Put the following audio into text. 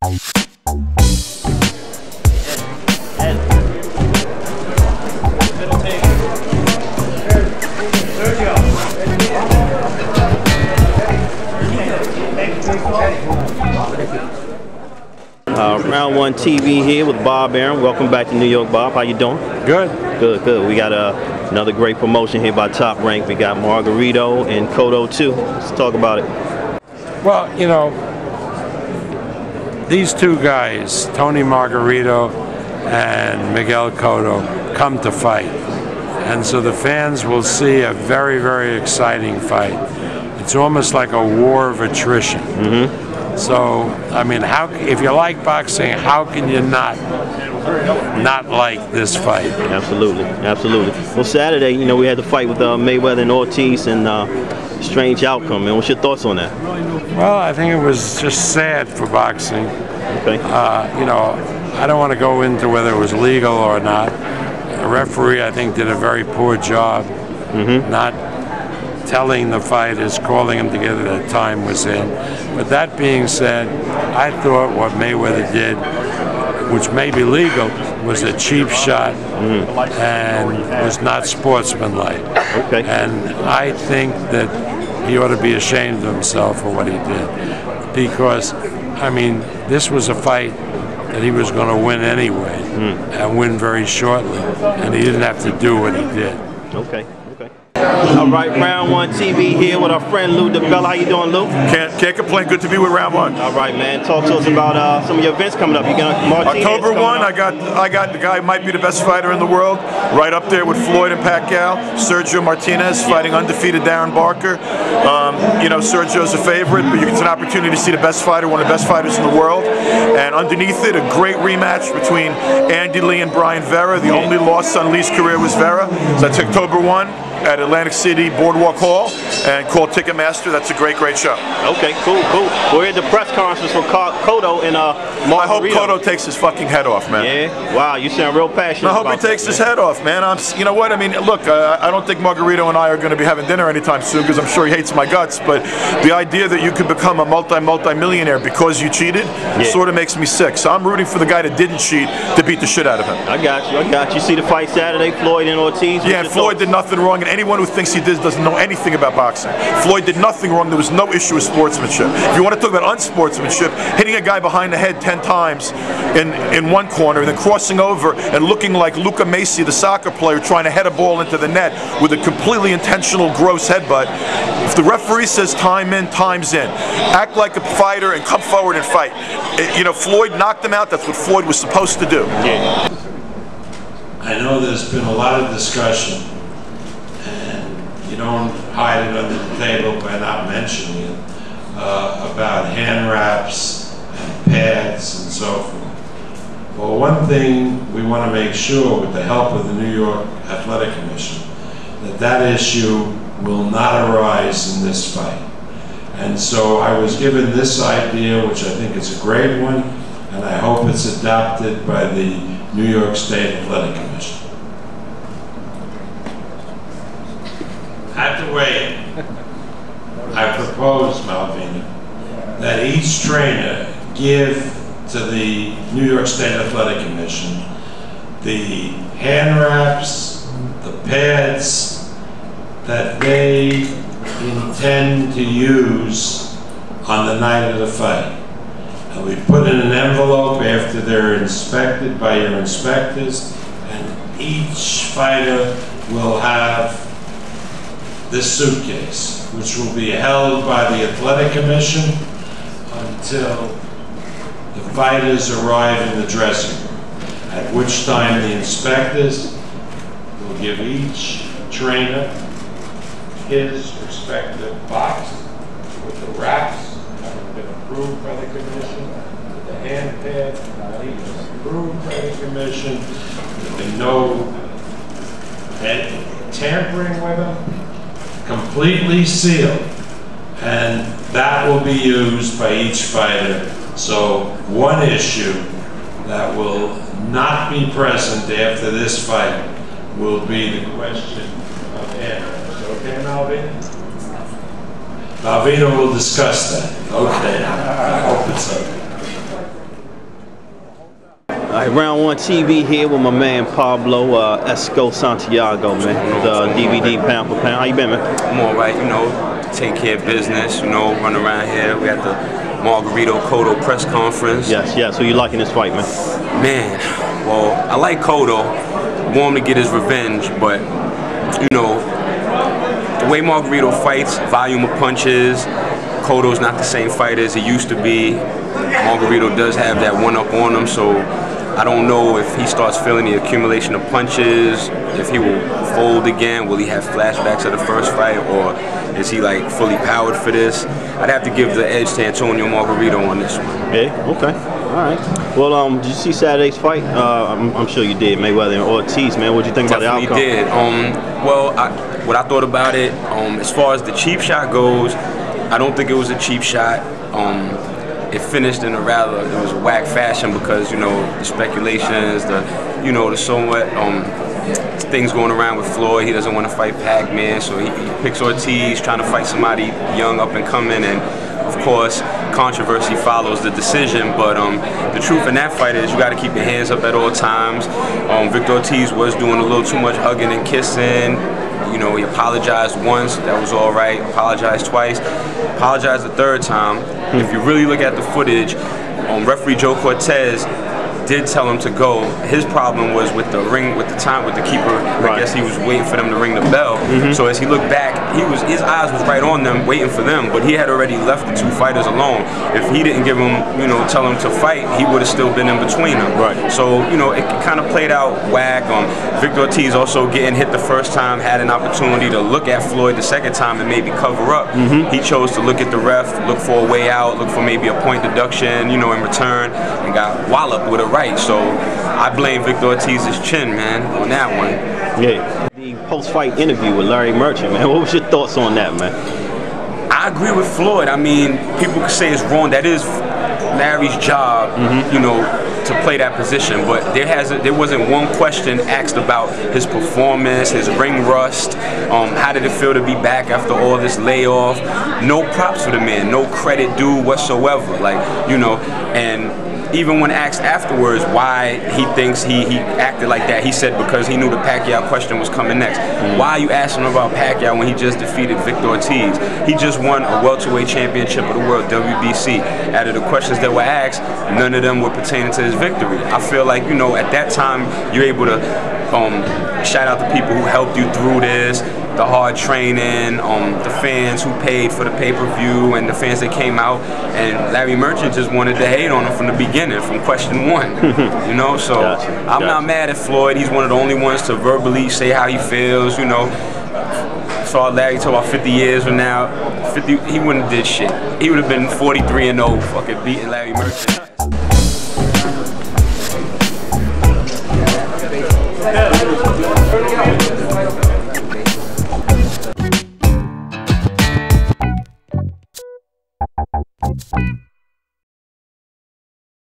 Round One TV here with Bob Arum. Welcome back to New York, Bob. How you doing? Good. Good, good. We got another great promotion here by Top Rank. We got Margarito and Cotto too. Let's talk about it. Well, you know, these two guys, Tony Margarito and Miguel Cotto, come to fight. And so the fans will see a very, very exciting fight. It's almost like a war of attrition. So, I mean, if you like boxing, how can you not like this fight? Absolutely, absolutely. Well, Saturday, you know, we had the fight with Mayweather and Ortiz, and strange outcome. Man, what's your thoughts on that? Well, I think it was just sad for boxing. Okay. You know, I don't want to go into whether it was legal or not. The referee, I think, did a very poor job not telling the fighters, calling them together that time was in. But that being said, I thought what Mayweather did, which may be legal, was a cheap shot and was not sportsmanlike. Okay. And I think that he ought to be ashamed of himself for what he did. Because, I mean, this was a fight that he was going to win anyway and win very shortly. And he didn't have to do what he did. Okay. All right, Round One TV here with our friend DiBella. How you doing, Lou? Can't complain. Good to be with Round One. All right, man. Talk to us about some of your events coming up. You got Martinez October 1. I got the guy who might be the best fighter in the world, right up there with Floyd and Pacquiao. Sergio Martinez fighting undefeated Darren Barker. You know, Sergio's a favorite, but it's an opportunity to see the best fighter, one of the best fighters in the world. And underneath it, a great rematch between Andy Lee and Brian Vera. The only loss on Lee's career was Vera. So that's October 1. At Atlantic City Boardwalk Hall, and call Ticketmaster. That's a great show. Okay, cool. We're at the press conference for Cotto and Margarito. I hope Cotto takes his fucking head off, man. Yeah. Wow, you sound real passionate. I hope he takes his head off, man. You know what? I mean, look, I don't think Margarito and I are going to be having dinner anytime soon because I'm sure he hates my guts. But the idea that you could become a multi-millionaire because you cheated sort of makes me sick. So I'm rooting for the guy that didn't cheat to beat the shit out of him. I got you. See the fight Saturday, Floyd and Ortiz? Yeah, and Floyd did nothing wrong. And anyone who thinks he did doesn't know anything about boxing. Floyd did nothing wrong. There was no issue with sportsmanship. If you want to talk about unsportsmanship, hitting a guy behind the head 10 times in one corner and then crossing over and looking like Luca Macy, the soccer player, trying to head a ball into the net with a completely intentional gross headbutt. If the referee says time in, time's in. Act like a fighter and come forward and fight. You know, Floyd knocked him out. That's what Floyd was supposed to do. I know there's been a lot of discussion, and you don't hide it under the table by not mentioning it, about hand wraps and pads and so forth. Well, one thing we want to make sure, with the help of the New York Athletic Commission, that issue will not arise in this fight. And so I was given this idea, which I think is a great one, and I hope it's adopted by the New York State Athletic Commission. At the weigh-in, I propose, Malvina, that each trainer give to the New York State Athletic Commission the hand wraps, the pads that they intend to use on the night of the fight. And we put in an envelope after they're inspected by your inspectors, and each fighter will have this suitcase, which will be held by the Athletic Commission until the fighters arrive in the dressing room, at which time the inspectors will give each trainer his respective box with the wraps having been approved by the commission, with the hand pad having been approved by the commission. There'll be no tampering with them. Completely sealed, and that will be used by each fighter. So one issue that will not be present after this fight will be the question of hand wraps. Okay, Malvina? Malvina will discuss that. Okay, I hope it's okay. Alright, Round 1 TV here with my man Pablo, Esco Santiago, man. The DVD pound for pound. How you been, man? I'm alright, you know, take care of business, you know, run around here. We got the Margarito Cotto press conference. Yes. Who you liking this fight, man? Man, well, I like Cotto. Want him to get his revenge, but, you know, the way Margarito fights, volume of punches, Cotto's not the same fighter as he used to be. Margarito does have that one-up on him, so I don't know if he starts feeling the accumulation of punches, if he will fold again, will he have flashbacks of the first fight, or is he like fully powered for this? I'd have to give the edge to Antonio Margarito on this one. Yeah, okay. Alright. Well, did you see Saturday's fight? I'm sure you did, Mayweather and Ortiz, man. What did you think about the outcome? Definitely did. Well, what I thought about it, as far as the cheap shot goes, I don't think it was a cheap shot. It finished in a rather, it was a whack fashion because, you know, the speculations, the somewhat things going around with Floyd. He doesn't want to fight Pac-Man, so he picks Ortiz, trying to fight somebody young, up and coming, and of course, controversy follows the decision. But the truth in that fight is you got to keep your hands up at all times. Victor Ortiz was doing a little too much hugging and kissing. You know, he apologized once, that was all right. Apologized twice, apologized the third time. If you really look at the footage, referee Joe Cortez did tell him to go. His problem was with the ring, with the keeper. Right. I guess he was waiting for them to ring the bell. So as he looked back, his eyes was right on them, waiting for them. But he had already left the two fighters alone. If he didn't give him, tell him to fight, he would have still been in between them. Right. So it kind of played out whack. Victor Ortiz also getting hit the first time, had an opportunity to look at Floyd the second time and maybe cover up. He chose to look at the ref, look for a way out, look for maybe a point deduction, in return, and got walloped with a right. So I blame Victor Ortiz's chin, man, on that one. Yeah. The post-fight interview with Larry Merchant, man. What was your thoughts on that, man? I agree with Floyd. I mean, people could say it's wrong. That is Larry's job, to play that position. But there wasn't one question asked about his performance, his ring rust. How did it feel to be back after all this layoff? No props for the man, no credit due whatsoever. And even when asked afterwards why he thinks he acted like that, he said because he knew the Pacquiao question was coming next. Why are you asking him about Pacquiao when he just defeated Victor Ortiz? He just won a welterweight championship of the world, WBC. Out of the questions that were asked, none of them were pertaining to his victory. I feel like, at that time, you're able to shout out the people who helped you through this, the hard training, the fans who paid for the pay-per-view, and the fans that came out. And Larry Merchant just wanted to hate on him from the beginning, from question one. So gotcha. I'm not mad at Floyd. He's one of the only ones to verbally say how he feels. Saw Larry talk about 50 years from now. 50, he wouldn't have did shit. He would have been 43-0, fucking beating Larry Merchant.